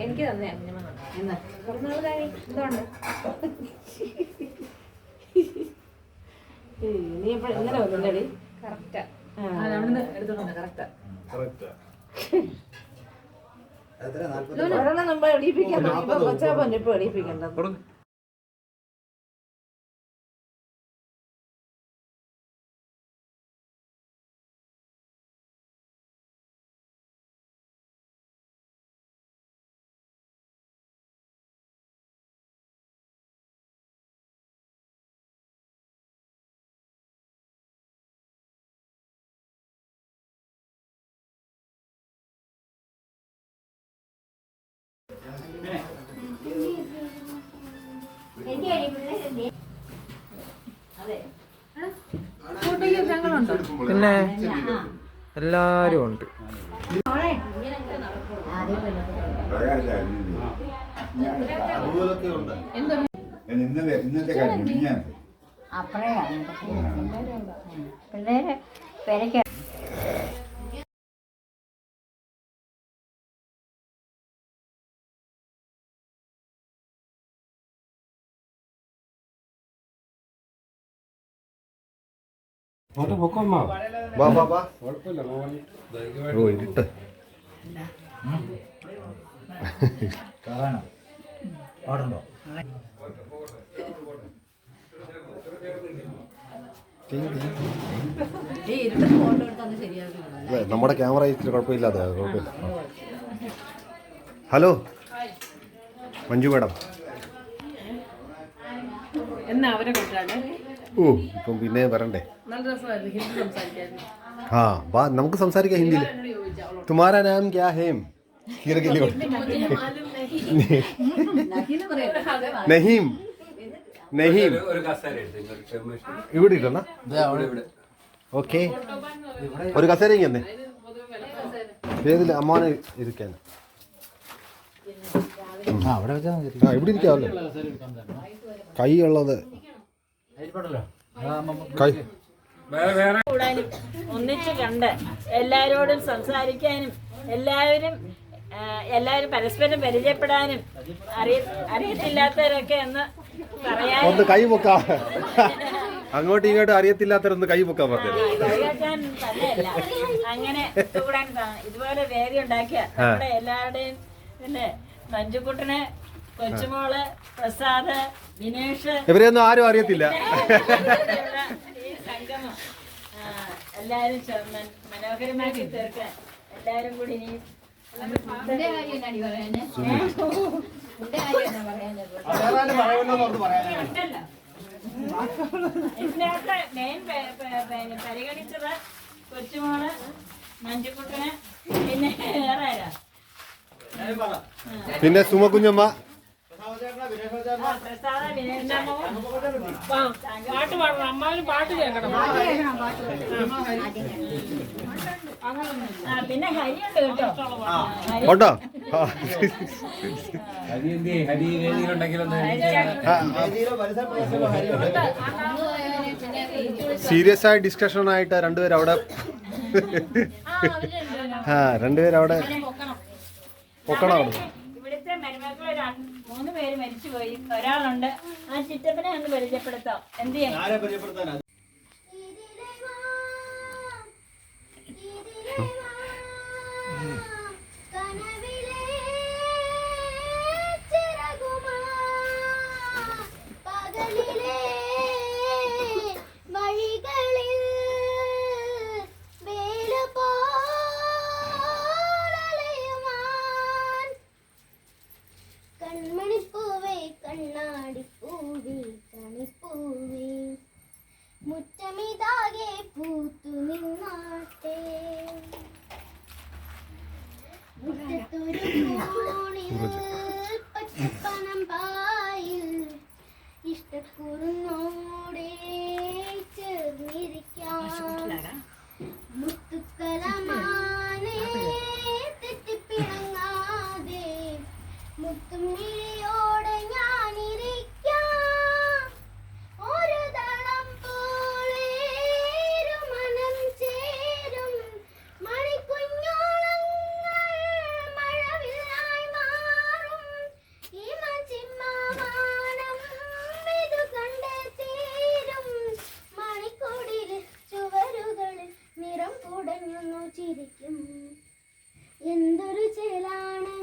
എനിക്ക് തന്നെ എന്തുകൊണ്ട് നീ എപ്പോഴും ഇങ്ങനെ വന്നില്ലടി കറക്റ്റാ അവിടുന്ന് എടുത്തോണ്ട് കറക്റ്റാ ഒരെണ്ണം മുമ്പ് എടിപ്പിക്കാൻ കൊച്ചാ പൊന്നിപ്പോ എടിപ്പിക്കണ്ട പിന്നെ എല്ലാരും ഉണ്ട്. പിള്ളേര് പെരക്ക ഇരുട്ട് നമ്മുടെ ക്യാമറ ഇച്ചിരി കുഴപ്പമില്ലാതെ കുഴപ്പമില്ല. Hello Manju madam. ഓ ഇപ്പം പിന്നെ വരണ്ടേ? ആ വാ നമുക്ക് സംസാരിക്കാം ഹിന്ദിയിൽ. തുമാരാ നാം ക്യാ ഹേം? നഹീം നഹീം ഇവിടെ ഇട്ടണ. ഓക്കെ ഒരു കസേര തന്നെ ഏതില്ല അമ്മാനെ ഇരിക്കാൻ. ആ ഇവിടെ ഇരിക്കാമല്ലോ. കൈ ഉള്ളത് കൈ ഒന്നിച്ച് കണ്ട് എല്ലാവരോടും സംസാരിക്കാനും എല്ലാവരും പരസ്പരം പരിചയപ്പെടാനും അറിയത്തില്ലാത്തവരൊക്കെ എന്ന് പറയാൻ ഒന്ന് കൈ പൊക്കാം. അങ്ങോട്ടും ഇങ്ങോട്ടും അറിയത്തില്ലാത്തവരൊന്ന് കൈ പൊക്കാൻ പറഞ്ഞു. തന്നെയല്ല അങ്ങനെ കൂടാൻ ഇതുപോലെ വേദി ഉണ്ടാക്കിയ നമ്മുടെ എല്ലാവരുടെയും പിന്നെ മഞ്ജുക്കുട്ടനെ, കൊച്ചുമോള്, പ്രസാദ്, ദിനേഷ് ഇവരെയൊന്നും ആരും അറിയത്തില്ല. ഈ സംഗമം എല്ലാരും മനോഹരമാക്കി തീർക്കാൻ എല്ലാരും കൂടി ഇനി ഇതിനകത്ത് മെയിൻ പരിഗണിച്ചത് കൊച്ചുമോള്, മഞ്ജുക്കുട്ടന്, പിന്നെ വേറെ ആരാ, പിന്നെ സുമകുഞ്ഞമ്മ, പ്രസാദ, വിനേശമ്മവും പാട്ട് പാടണം. അമ്മാവിന് പാട്ട് കേൾക്കണം. പിന്നെ ഹരിയുണ്ട് കേട്ടോ. ഉണ്ടോ? സീരിയസ് ആയ ഡിസ്കഷൻ ആയിട്ട് രണ്ടുപേരും അവിടെ രണ്ടുപേരവിടെ പൊക്കണം. അവിടെ ഇവിടുത്തെ മരുമക്കള് 3 പേര് മരിച്ചുപോയി. ഒരാളുണ്ട്. ആ ചിറ്റപ്പനെ ഒന്ന് പരിചയപ്പെടുത്താം. എന്ത് ചെയ്യാൻ? കൺമണിപ്പൂവേ കണ്ണാടിപ്പൂവേ കണിപ്പൂവേ മുറ്റമിതാകെ പൂത്തു നിന്നാട്ടെ മുറ്റത്തൊരു കോണിൽ പച്ചപ്പനം പായിൽ ഇഷ്ടക്കുറുന്നോടെ ചേർന്നിരിക്കാം മുത്തുക്കലമാനെ തെറ്റിപ്പിണങ്ങാതെ മുത്തുമിഴിയോടെ ഞാനിര എന്തൊരു ചേലാണ്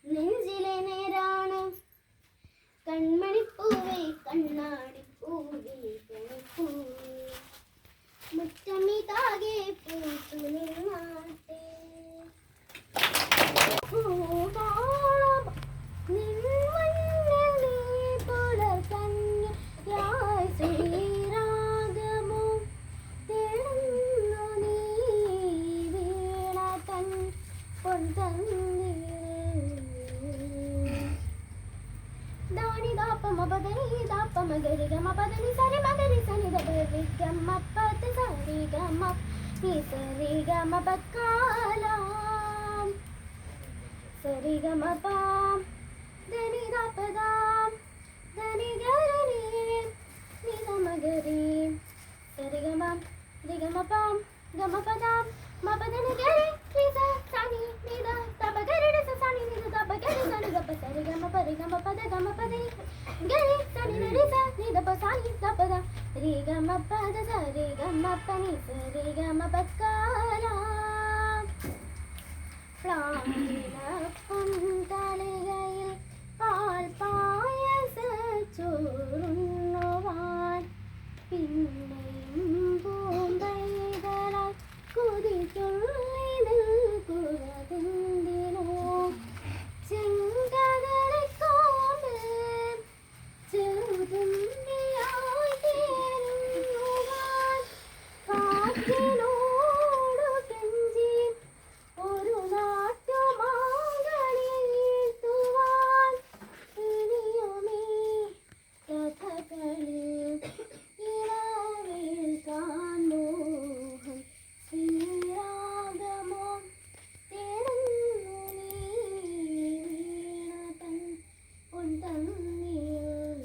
നെഞ്ചിലെ നേരാണ് കൺമണിപ്പൂവേ കണ്ണാടിപ്പൂവേ കണിപ്പൂവേ മുറ്റമിതാകെ പൂത്തു നിന്നാട്ടെ പൂവാളം നിൻ മഞ്ഞൾ നീ പുലർകന്യയായി ശ്രീരാഗമോ തേടുന്നു നീ വീണ തൻ പൊൻതന്നിൽ ദാനി ദാപ മപദനി ദാപ മഗരി ഗമ പദനി സരി മഗരി സനി ദബരി ഗമ പദ സരി ഗമ നി സരി ഗമ പക്കാലാം സരി ഗമ പാം ധനി ദാപ ദാം ധനി ഗരി നി ഗമ ഗരി സരി ഗമ രി ഗമ പാം ഗമ പദാം മപദനി ഗരി നി സ സനി നി ദ തബ ഗരി നി സ സനി നി ദ തബ ഗരി സനി ദ പ സരി ഗമ പരി ഗമ പദ ഗമ പദനി ഗരി സനി നി സ നി ദ പ സനി ദ പ ദ രി ഗമ പദ സരി ഗമ പനി സരി ഗമ പക്കാലാ പ്രാണിനൊപ്പം തളികയിൽ പാൽ പായസ ചോറുണ്ണുവാൻ പിന്നെയും പൂമ്പൈതലാൽ കുതിച്ചുള്ളിൽ കുറതിന്തിനോ ചെങ്കടലക്കോട് ചെറുതുണ്ടിയായി തേനുവാൻ കാറ്റിനോടു കെഞ്ചി ഒരു നാട്ടുമാകളിത്തുവാൻ ഇനിയുമീ കഥകളിൽ ഇളവിൽ കാൺമോഹം ശ്രീരാഗമോ തേടുന്നു നീ വീണതൻ പൊൻതന്നിൽ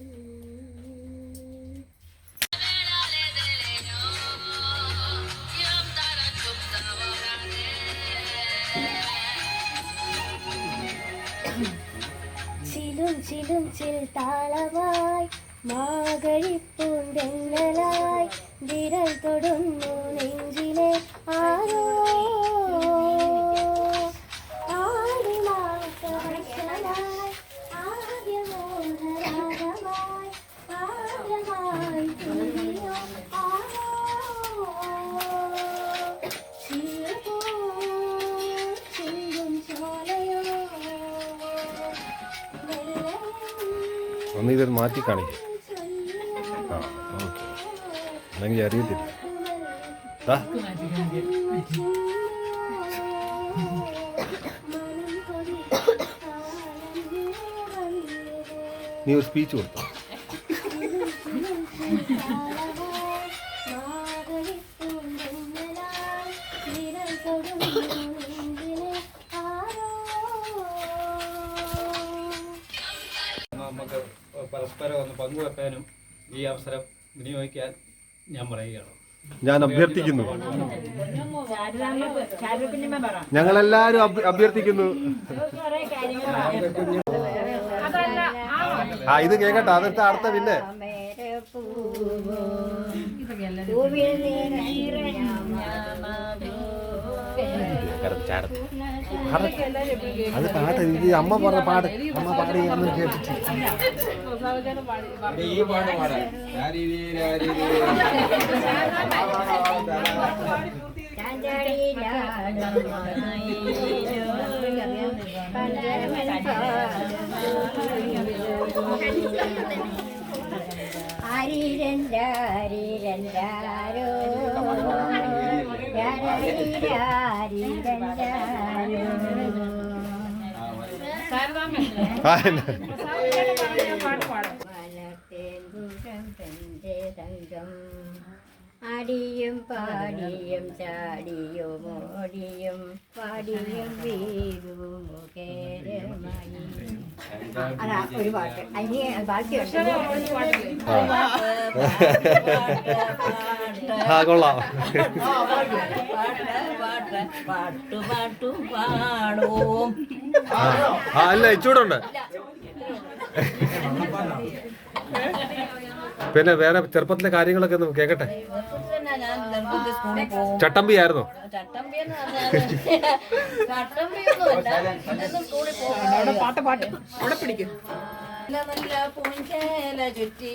ചിലും ചിലും ചിൽ താളമായി മാകഴിപ്പൂന്തെന്നലായി വിരൽ തൊടുന്നു നെഞ്ചിലെ ആരോ ആദിമാസവശനായി ആദ്യമോഹരാഗമായി ആദ്യമായി തുല്യോ ആരോ ചില്ലും ചോലയോ ഒന്ന് ഇത് മാറ്റി കാണിക്കും. ആ ഓക്കെ, അല്ലെങ്കിൽ അറിയത്തില്ല. ദാ. നീ ഒരു സ്പീച്ച് കൊടുത്തോ? നമുക്ക് പരസ്പരം ഒന്ന് പങ്കുവെക്കാനും ഈ അവസരം വിനിയോഗിക്കാൻ ഞാൻ പറയുകയാണ്. ഞാൻ അഭ്യർത്ഥിക്കുന്നു, ചാരുപിന്നിമ പറ ഞങ്ങളെല്ലാരും അഭ്യർത്ഥിക്കുന്നു. ആ ഇത് കേക്കട്ടെ, അതെടുത്ത അടുത്ത പിന്നെ അത് പാട്ട് ഇത് അമ്മ പറഞ്ഞ പാട്ട്, അമ്മ പാടി കേട്ടിട്ട് ഈ പാട്ട് പാടാൻ അടിയും പാടിയും ചാടിയും ഓടിയും പാടിയും വീരുമുഖേരമായി. അതാ ഒരു പാട്ട്, അതിന് ബാക്കിയുണ്ട്. കൊള്ളാം. അല്ല ഇച്ചൂടുണ്ട്. പിന്നെ വേറെ ചെറുപ്പത്തിലെ കാര്യങ്ങളൊക്കെ ഒന്ന് കേക്കട്ടെ. ചട്ടമ്പി ആയിരുന്നോ? നല്ല പൂഞ്ചേല ചുറ്റി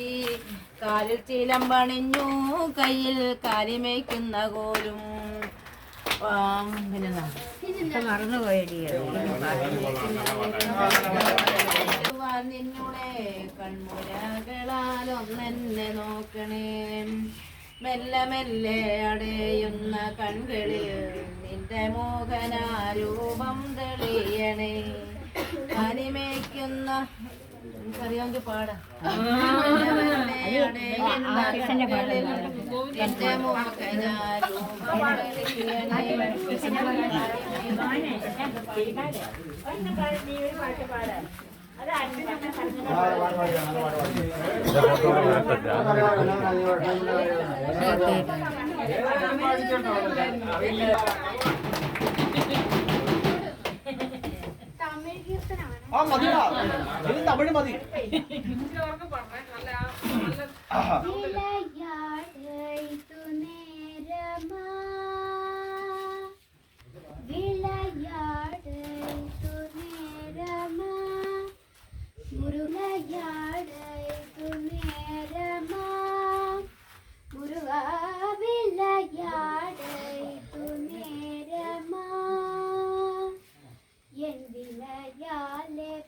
കാലിൽ ചീലമ്പണിഞ്ഞു കയ്യിൽ കാലിമേക്കുന്ന കോലും നിന്നുടെ കൺമുരകളാലൊന്നെന്നെ നോക്കണേ മെല്ലെ മെല്ലെ അടയുന്ന കൺകളിൽ നിന്റെ മോഹനാരൂപം തെളിയണേ കാലിമേക്കുന്ന അറിയാമെങ്കിൽ പാടാം തമിഴ് മതി.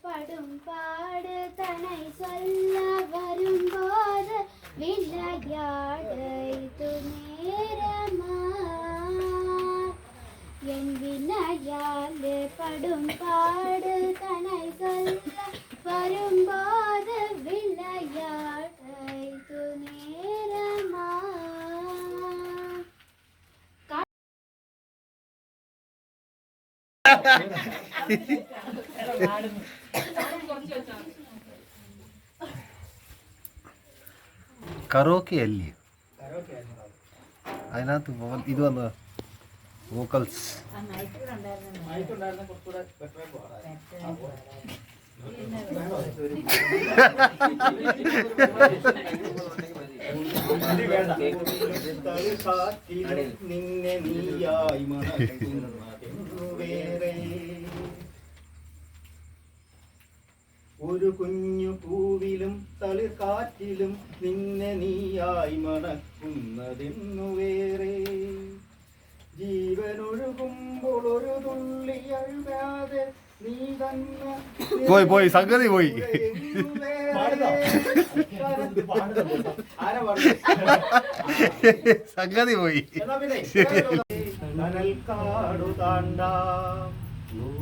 படும் பாடு தனை சொல்ல வரும்போது விளையாடை துணேரமா என் வினையாலே படும் பாடு தனை சொல்ல வரும்போது விளையாடை துணேரமா. കറോക്കെ അല്ലേ അതിനകത്ത് ഇത് വന്നത് വോക്കൽസ്. നിന്നെ നീയായി വേറെ ഒരു കുഞ്ഞു പൂവിലും തളിർക്കാറ്റിലും നിന്നെ നീയായി മണക്കുന്നതെന്നു വേറെ ജീവനൊഴുകുമ്പോൾ ഒരു തുള്ളി അഴുകാതെ നീ തന്നെ പോയി സംഗതി പോയി. സംഗതി പോയി. കനൽക്കാടു താണ്ടാം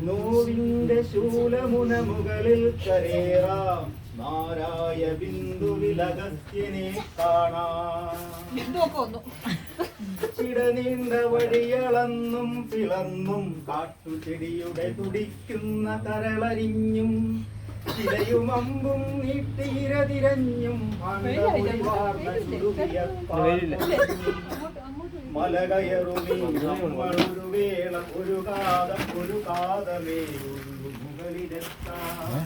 നോവിന്റെ ശൂലമുന മുകളിൽ കരേറാം നാരായ ബിന്ദുവിലഗസ്ത്യനെ കാണാം ചിടനീണ്ട വഴിയളന്നും പിളർന്നും കാട്ടുചെടിയുടെ തുടിക്കുന്ന കരളരിഞ്ഞും ചിലയുമമ്പും നീട്ടീരതിരഞ്ഞും മല കയറുമീ നമ്മളൊരു വേള ഒരു കാതമേ മുകളിലെത്താം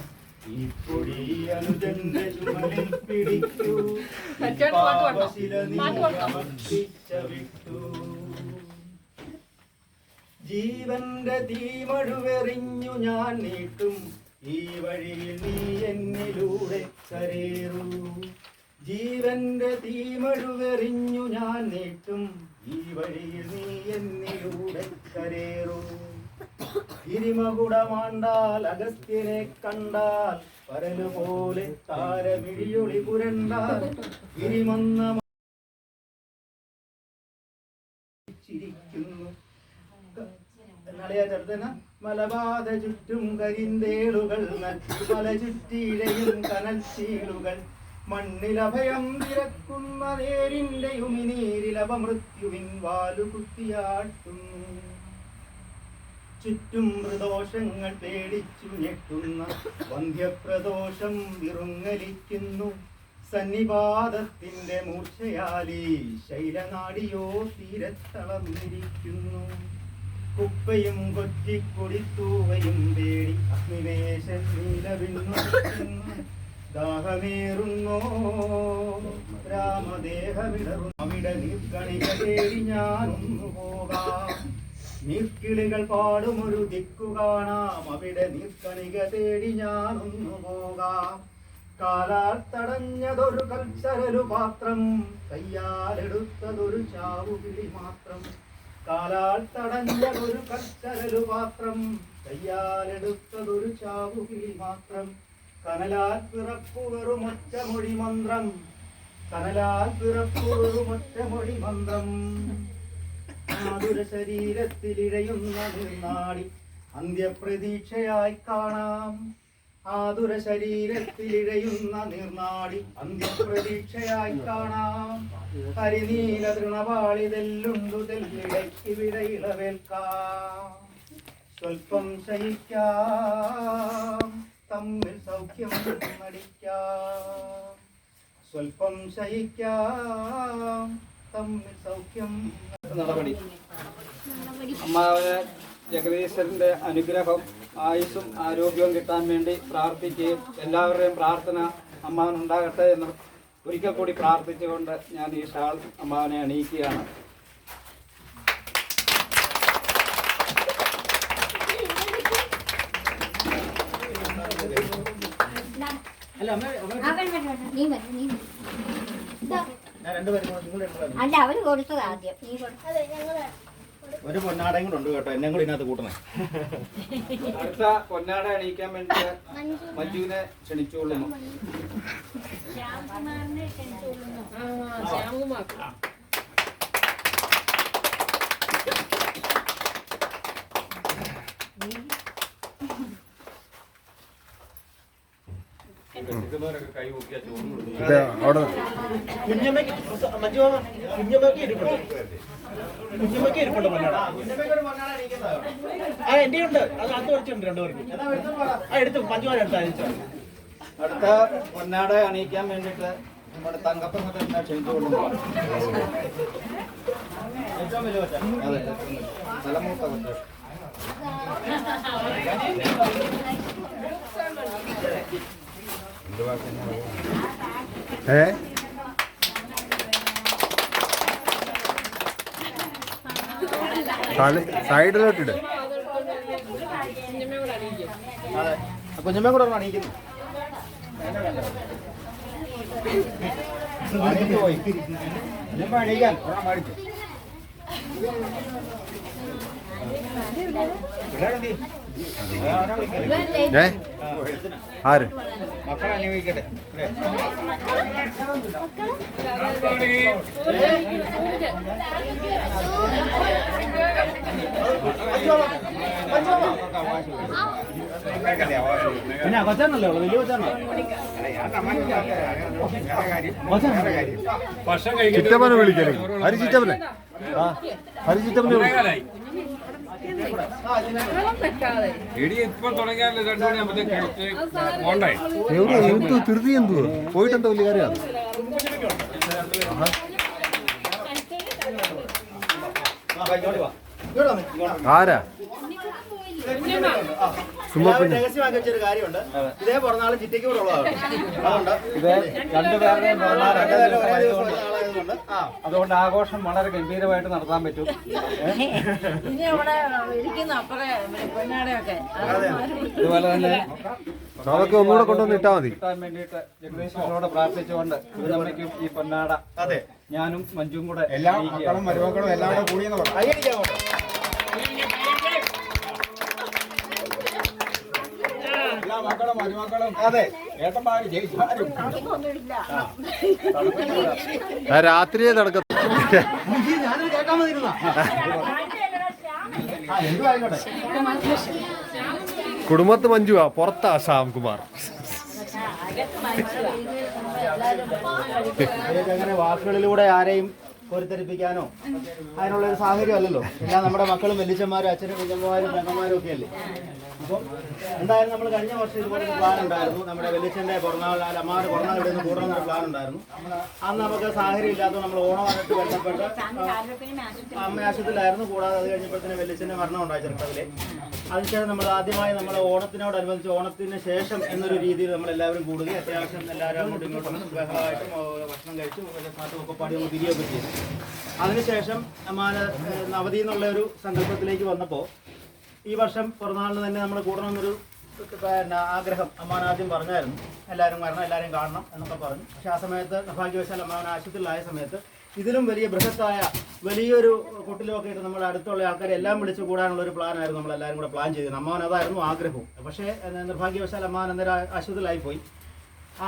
ഈ പൊടി അനുജന്റെ ചുമലിൽ പിടിക്കൂ പാപശില നീ അമർത്തിച്ച വിട്ടു ജീവന്റെ തീമഴുവെറിഞ്ഞു ഞാൻ നീട്ടും ഈ വഴിയിൽ നീ എന്നിലൂടെ കരേറൂ ജീവന്റെ തീമഴുവെറിഞ്ഞു ഞാൻ നീട്ടും ഈ വഴിയിൽ നീ എന്നിലൂടെ കരേറൂ ഗിരിമകുടമാണ്ടാൽ അഗസ്ത്യനെ കണ്ടാൽ പരലുപോലെ താരമിഴിയൊളി പുരണ്ടാൽ ഗിരിമന്ന മലബാധ ചുറ്റും കരിന്തേളുകൾ മല ചുറ്റിയിഴയും കനൽച്ചീളുകൾ മണ്ണിലഭയം തിരക്കുന്ന നേരിന്റെ യുമിനീരിലപമൃത്യുവിൻ വാലു കുത്തിയാട്ടുന്നു ചുറ്റും പ്രദോഷങ്ങൾ പേടിച്ചു ഞെട്ടുന്ന വന്ധ്യപ്രദോഷം വിറുങ്ങലിക്കുന്നു സന്നിപാതത്തിന്റെ മൂർച്ചയാലി ശൈലനാടിയോ തീരത്തളർന്നിരിക്കുന്നു കുപ്പയും കൊറ്റിക്കൊടിത്തൂവയും പേടി അഗ്നിവേശ നീലവിണ്ണു ദാഹമേറുന്നോ രാമദേഹമിടറുന്നു അവിടെ നീർക്കണിക തേടി ഞാനൊന്നു പോകാം. നീർക്കിളികൾ പാടുമൊരു ദിക്കു കാണാം, അവിടെ നീർക്കണിക തേടി ഞാനൊന്നു പോകാം. കാലാൽ തടഞ്ഞതൊരു കൽച്ചരലു പാത്രം, കയ്യാലെടുത്തതൊരു ചാവുകിളി മാത്രം. കാലാൽ തടഞ്ഞതൊരു കൽച്ചരലു പാത്രം, കയ്യാലെടുത്തതൊരു ചാവുകിളി മാത്രം. കനലാൽ പിറപ്പുവറുമൊറ്റ മൊഴി മന്ത്രം, കനലാൽ പിറപ്പുവറുമൊറ്റ മൊഴി മന്ത്രം. ആതുര ശരീരത്തിലിഴയുന്ന നിർനാടി അന്ത്യപ്രതീക്ഷയായി കാണാം. ആതുര ശരീരത്തിലിഴയുന്ന നിർനാടി അന്ത്യപ്രതീക്ഷയായി കാണാം. ഹരിനീല തൃണപാളിതെല്ലുണ്ടു തെല്ലിടയ്ക്കിവിടെ ഇളവേൽക്കാം. സ്വൽപ്പം ശയിക്കാം, തമ്മിൽ സൗഖ്യം നടിക്കാം. സ്വൽപ്പം ശയിക്കാം, തമ്മിൽ സൗഖ്യം. നടപടി. അമ്മാവന് ജഗദീശ്വരൻ്റെ അനുഗ്രഹം ആയുസ്സും ആരോഗ്യവും കിട്ടാൻ വേണ്ടി പ്രാർത്ഥിക്കുകയും എല്ലാവരുടെയും പ്രാർത്ഥന അമ്മാവനുണ്ടാകട്ടെ എന്ന് ഒരിക്കൽ കൂടി പ്രാർത്ഥിച്ചുകൊണ്ട് ഞാൻ ഈ ഷാൾ അമ്മാവനെ അണിയിക്കുകയാണ്. അല്ല അവര് കൊടുത്തത് ആദ്യം. ഒരു പൊന്നാടയും കൂടെ ഉണ്ട് കേട്ടോ, എന്നെ കൂടി ഇതിനകത്ത് കൂട്ടണേ. അടുത്ത പൊന്നാട അണിയിക്കാൻ വേണ്ടി മഞ്ജുവിനെ ക്ഷണിച്ചുകൊള്ളുന്നു. ശ്യാംകുമാറിനെ ക്ഷണിച്ചുകൊള്ളുന്നു. അവിടെ കുഞ്ഞമ്മയ്ക്ക് ഇരിപ്പുണ്ട് പൊന്നാട. ആ എന്റെ ഉണ്ട്, അത് അന്ന് വെച്ചിട്ടുണ്ട് രണ്ടുപേർക്ക്. എടുത്തു പഞ്ചുമാല എടുത്ത് അയച്ചു. അടുത്ത പൊന്നാട അണിയിക്കാൻ വേണ്ടിയിട്ട് നമ്മുടെ തങ്കപ്പൻ തന്നെ ക്ഷണിച്ചുകൊള്ളുന്നു. ഏറ്റവും വലിയ കൊച്ച. അതെ, തലമൂത്ത കൊച്ചു. സൈഡിലോട്ടിട്. അതെ, കുഞ്ഞമ്മ കൂടെ അണിയിക്കുന്നു. പോയി കുഞ്ഞമ്മ അണിയിക്കാൻ മേടിച്ചു. ആര് മക്കളെ അനുഭവിക്കട്ടെ. പിന്നെ കൊച്ചാണല്ലോ, വലിയ കൊച്ചാണോ? ചിറ്റപ്പനെ വിളിക്കണേ. ഹരി ചിറ്റപ്പനെ, ഹരി ചിറ്റപ്പനെ ധൃതി എന്തുവാ? പോയിട്ടെന്താ വലിയ കാര്യമാണ്? ആരാ? രഹസ്യമാക്കി വെച്ചൊരു കാര്യമുണ്ട്. ഇതേ പിറന്നാള് ചിറ്റയ്ക്ക് കൂടെ ഉള്ളതാണ്. അതുകൊണ്ട് ഇത് രണ്ടുപേരുടെയും ആളായതുകൊണ്ട് അതുകൊണ്ട് ആഘോഷം വളരെ ഗംഭീരമായിട്ട് നടത്താൻ പറ്റും. ഇതുപോലെ തന്നെ അതൊക്കെ ഒന്നുകൂടെ കൊണ്ടുവന്ന് ഇട്ടാ മതി. കിട്ടാൻ വേണ്ടിയിട്ട് ജഗദീശ്വരനോട് പ്രാർത്ഥിച്ചുകൊണ്ട് ഇതിനമ്മയ്ക്കും ഈ പൊന്നാട അതെ ഞാനും മഞ്ജുവും കൂടെ എല്ലാ മക്കളും മരുമക്കളും എല്ലാം കൂടെ കൂടിയെന്ന് പറഞ്ഞു. കൈയടിക്കാമോ? എല്ലാ മക്കളും മരുമക്കളും അതെ ഏട്ടന്മാര് ജയിച്ചാരും രാത്രിയെ നടക്കും. ഞാനത് കേൾക്കാൻ വന്നിരുന്ന എന്തുവായിക്കോട്ടെ. കുടുംബത്ത് മഞ്ജുവാ, പുറത്താ ശ്യാംകുമാർ. അങ്ങനെ വാക്കുകളിലൂടെ ആരെയും പൊരുത്തരിപ്പിക്കാനോ അതിനുള്ള ഒരു സാഹചര്യം അല്ലല്ലോ. എല്ലാം നമ്മുടെ മക്കളും വല്യച്ഛന്മാരും അച്ഛനും കുഞ്ഞമ്മമാരും പെങ്ങന്മാരും ഒക്കെ അല്ലേ. അപ്പം എന്തായാലും നമ്മൾ കഴിഞ്ഞ വർഷം ഇതുപോലെ ഒരു പ്ലാൻ ഉണ്ടായിരുന്നു. നമ്മുടെ വല്യച്ഛൻ്റെ പിറന്നാൾ, അമ്മാരുടെ പിറന്നാൾ ഇവിടെ നിന്ന് കൂടണമെന്നൊരു പ്ലാൻ ഉണ്ടായിരുന്നു. അന്ന് നമുക്ക് സാഹചര്യം ഇല്ലാത്തത് നമ്മൾ ഓണമായിട്ട് ബന്ധപ്പെട്ട് അമ്മ ആശുപത്രിയിലായിരുന്നു. കൂടാതെ അത് കഴിഞ്ഞപ്പോഴത്തേന് വല്യച്ഛൻ്റെ മരണം ഉണ്ടായി ചെറുപ്പത്തിലെ. അതിനുശേഷം നമ്മൾ ആദ്യമായി നമ്മൾ ഓണത്തിനോടനുബന്ധിച്ച് ഓണത്തിന് ശേഷം എന്നൊരു രീതിയിൽ നമ്മളെല്ലാവരും കൂടുകയും അത്യാവശ്യം എല്ലാവരും അങ്ങോട്ടും ഇങ്ങോട്ടും ബഹളമായിട്ടും ഭക്ഷണം കഴിച്ചു പാട്ടും ഒക്കെ പാടി നമ്മൾ തിരികെയൊക്കെ ചെയ്തു. അതിനുശേഷം അവധി എന്നുള്ള ഒരു സങ്കല്പത്തിലേക്ക് വന്നപ്പോൾ ഈ വർഷം പിറന്നാളിന് തന്നെ നമ്മൾ കൂടണമെന്നൊരു ആഗ്രഹം അമ്മാവൻ ആദ്യം പറഞ്ഞായിരുന്നു. എല്ലാവരും വരണം, എല്ലാവരെയും കാണണം എന്നൊക്കെ പറഞ്ഞു. പക്ഷേ ആ സമയത്ത് നിർഭാഗ്യവശാൽ അമ്മാവൻ ആശുപത്രിയിലായ സമയത്ത് ഇതിലും വലിയൊരു കൊട്ടിലൊക്കെ ഇട്ട് നമ്മുടെ അടുത്തുള്ള ആൾക്കാരെ എല്ലാം വിളിച്ചു കൂടാനുള്ള ഒരു പ്ലാനായിരുന്നു നമ്മളെല്ലാവരും കൂടെ പ്ലാൻ ചെയ്തത്. അമ്മാവൻ അതായിരുന്നു ആഗ്രഹവും. പക്ഷേ നിർഭാഗ്യവശാൽ അമ്മാവൻ അന്നേരം ആശുപത്രിയിലായിപ്പോയി.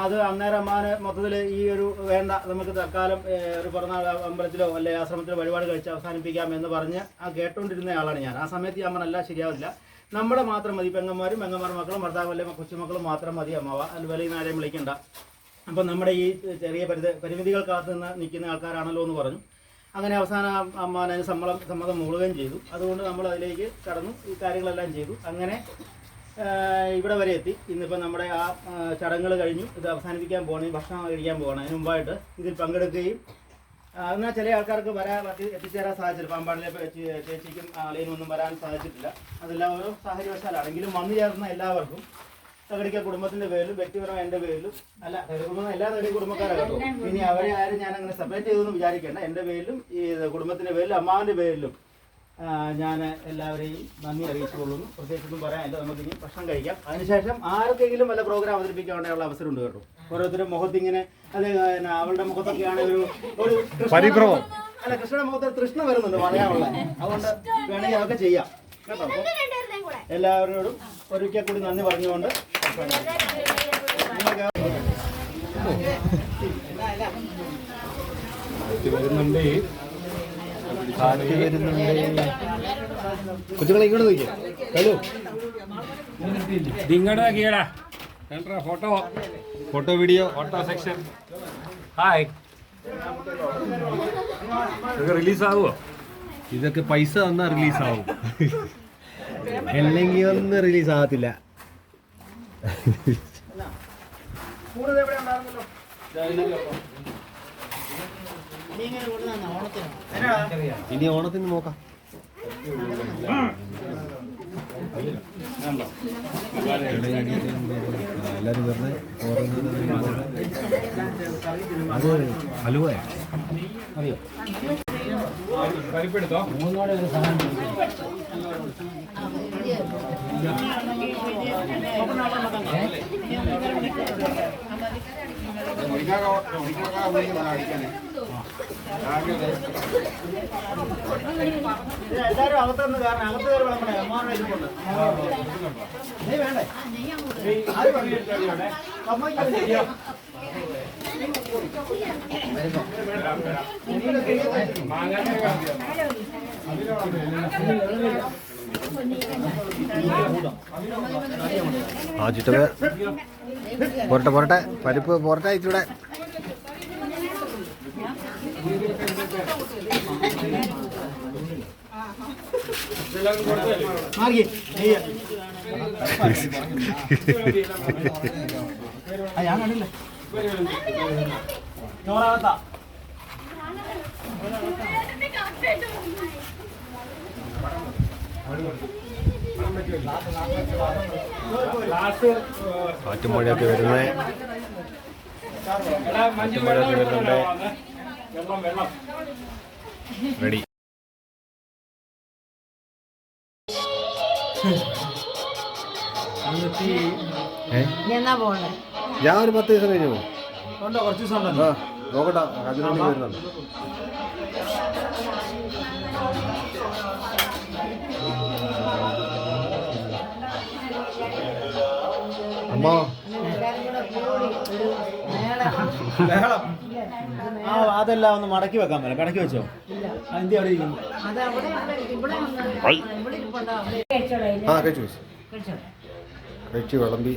അത് അന്നേരം അമ്മാവന് മൊത്തത്തിൽ ഈ ഒരു വേണ്ട, നമുക്ക് തൽക്കാലം ഒരു പിറന്നാൾ അമ്പലത്തിലോ അല്ലെങ്കിൽ ആശ്രമത്തിലോ വഴിപാട് കഴിച്ച് അവസാനിപ്പിക്കാം എന്ന് പറഞ്ഞ് കേട്ടുകൊണ്ടിരുന്ന ആളാണ് ഞാൻ. ആ സമയത്ത് ഈ അമ്മനല്ല ശരിയാവില്ല, നമ്മുടെ മാത്രം മതി, പെങ്ങന്മാരും മക്കളും ഭർത്താവ് അല്ലെങ്കിൽ കൊച്ചുമക്കളും മാത്രം മതി അമ്മാവ, അത് വെളിയിൽ ആരെയും വിളിക്കണ്ട. അപ്പം നമ്മുടെ ഈ ചെറിയ പരിമിതികൾക്കകത്ത് നിന്ന് നിൽക്കുന്ന ആൾക്കാരാണല്ലോ എന്ന് പറഞ്ഞു. അങ്ങനെ അവസാനം അമ്മാവന് സമ്മതം മൂളുകയും ചെയ്തു. അതുകൊണ്ട് നമ്മൾ അതിലേക്ക് കടന്നു, ഈ കാര്യങ്ങളെല്ലാം ചെയ്തു. അങ്ങനെ ഇവിടെ വരെ എത്തി. ഇന്നിപ്പോൾ നമ്മുടെ ആ ചടങ്ങുകൾ കഴിഞ്ഞു, ഇത് അവസാനിപ്പിക്കാൻ പോകണം, ഭക്ഷണം കഴിക്കാൻ പോകണം. അതിന് മുമ്പായിട്ട് ഇതിൽ പങ്കെടുക്കുകയും എന്നാൽ ചില ആൾക്കാർക്ക് എത്തിച്ചേരാൻ സാധിച്ചില്ല. പാമ്പാടിലെ ചേച്ചിക്കും അളിയനും ഒന്നും വരാൻ സാധിച്ചിട്ടില്ല. അതെല്ലാം ഓരോ സാഹചര്യവശാലാണെങ്കിലും വന്നു ചേർന്ന എല്ലാവർക്കും തകടിക്ക കുടുംബത്തിന്റെ പേരിലും വ്യക്തിപരമായ എൻ്റെ പേരിലും അല്ല, എല്ലാ തകടി കുടുംബക്കാരാണ് കേട്ടോ. ഇനി അവരെ ആരും ഞാൻ അങ്ങനെ സെപ്പറേറ്റ് ചെയ്തൊന്നും വിചാരിക്കേണ്ട. എൻ്റെ പേരിലും ഈ കുടുംബത്തിന്റെ പേരിലും അമ്മാവൻ്റെ പേരിലും ഞാൻ എല്ലാവരെയും നന്ദി അറിയിച്ചുകൊള്ളുന്നു. പ്രത്യേകിച്ചൊന്നും പറയാനില്ല. നമുക്കിനി ഭക്ഷണം കഴിക്കാം. അതിനുശേഷം ആർക്കെങ്കിലും വല്ല പ്രോഗ്രാം അവതരിപ്പിക്കാനുള്ള അവസരം ഉണ്ട് കേട്ടോ. ഓരോരുത്തരും മുഖത്തിങ്ങനെ അവളുടെ മുഖത്തൊക്കെയാണ് ഒരു പരിഭ്രമം. അല്ല, കൃഷ്ണയുടെ മുഖത്ത് തൃഷ്ണ വരുന്നുണ്ട് പറയാനുള്ളത്. അതുകൊണ്ട് വേണമെങ്കിൽ അതൊക്കെ ചെയ്യാം കേട്ടോ. എല്ലാവരോടും ഒരിക്കൽ കൂടി നന്ദി പറഞ്ഞുകൊണ്ട് കൊച്ചുങ്ങളെ ഇങ്ങോട്ട് നോക്കിയേ. Hello, photo video section. Hi, റിലീസാവോ? ഇതൊക്കെ പൈസ തന്നാൽ റിലീസാവും, അല്ലെങ്കിൽ ഒന്നും റിലീസ് ആകത്തില്ല. ഇനി ഓണത്തിന് നോക്കാം. എല്ലാരും പറഞ്ഞ് അത് ഹലുവ അറിയോ? പരിപ്പെടുത്തോ? എല്ലാവരും അകത്തുനിന്ന് കാരണം അകത്ത് കയറി വിളമ്പണേ. അമ്മാവനെ ഇരിപ്പുണ്ട്. നീ വേണ്ടേ? ആ ചുറ്റത് പോരട്ടെ പരിപ്പ് പോരട്ടെ ഇച്ചിടെ. ഞാൻ കണ്ടില്ല ചോറാകത്താ. കാറ്റുമഴയൊക്കെ വരുന്നേ, കാറ്റുമഴയൊക്കെ വരുന്നുണ്ട്. റെഡി. ഞാൻ ഒരു 10 ദിവസം കഴിഞ്ഞു പോകും. കുറച്ച് ദിവസം ഉണ്ടല്ലോ. നോക്കട്ടെ, അതിനുവേണ്ടി വരുന്നുണ്ട്. അമ്മോ അതെല്ലാം ഒന്ന് മടക്കി വെക്കാൻ പറ്റില്ല. കടക്കി വെച്ചോ? എന്തി അവിടെ ഇരിക്കുന്നു? ആ കഴിച്ചു കഴിച്ചു വിളമ്പി.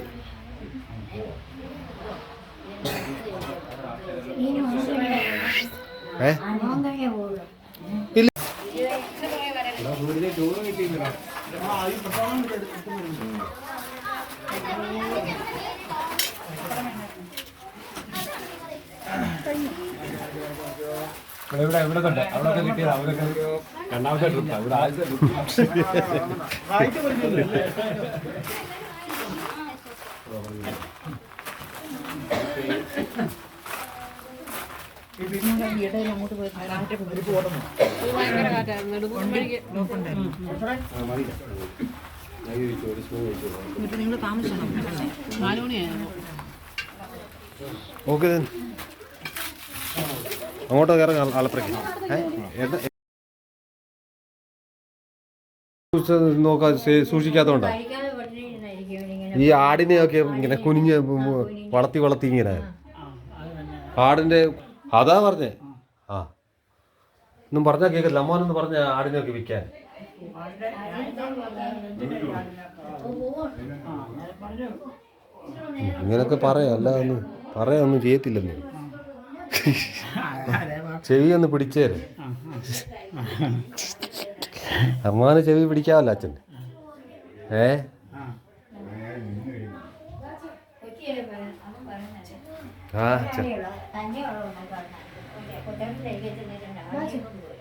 ഇവിടെ കണ്ട അവിടെ കിട്ടിയത് അവരൊക്കെ രണ്ടാമത്തെ ട്രിപ്പാണ് ഇവിടെ ആദ്യത്തെ ട്രിപ്പ്. അങ്ങോട്ട് പോയി ഗ്രൂപ്പ് ഓടുന്നു. ഭയങ്കര കാറ്റായിരുന്നു. നിങ്ങൾ താമസിക്കണം. 4 മണിയായിരുന്നു. ഓക്കെ അങ്ങോട്ട് കയറി ആലപ്പുഴയ്ക്ക് നോക്കാൻ സൂക്ഷിക്കാത്തതുകൊണ്ടാ ഈ ആടിനെയൊക്കെ ഇങ്ങനെ കുനിഞ്ഞ് വളർത്തി ഇങ്ങനെ ആടിന്റെ അതാ പറഞ്ഞേ. ആ ഒന്നും പറഞ്ഞാൽ കേൾക്കില്ല. അമ്മോനൊന്ന് പറഞ്ഞ ആടിനെയൊക്കെ വിൽക്കാൻ. ഇങ്ങനൊക്കെ പറയാം, അല്ല ഒന്നും ചെയ്യത്തില്ലെന്ന്. ചെവി ഒന്ന് പിടിച്ചേര്. അമ്മാന് ചെവി പിടിക്കാമല്ലോ അച്ഛൻ.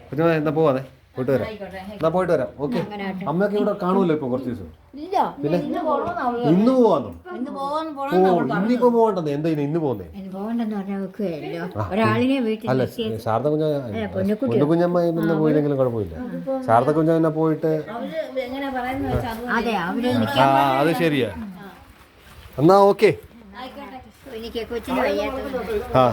കുഞ്ഞു എന്നാ പോവാതെ പോയിട്ട് വരാം. എന്നാ പോയിട്ട് വരാം. ഓക്കെ. അമ്മയൊക്കെ ഇവിടെ കാണുമല്ലോ ഇപ്പൊ കുറച്ച് ദിവസം. പിന്നെ ഇന്ന് പോവാന്നോ? ഇന്നിപ്പോ പോകണ്ടെന്ന്. എന്താ ഇന്ന് പോകുന്നേ? അല്ല ശാരദ പൊന്നുകുഞ്ഞമ്മ ഇന്ന് പോയില്ലെങ്കിലും കുഴപ്പമില്ല. ശാരദ കുഞ്ഞമ്മ പോയിട്ട് അത് ശരിയാ. എന്നാ ഓക്കെ. ആ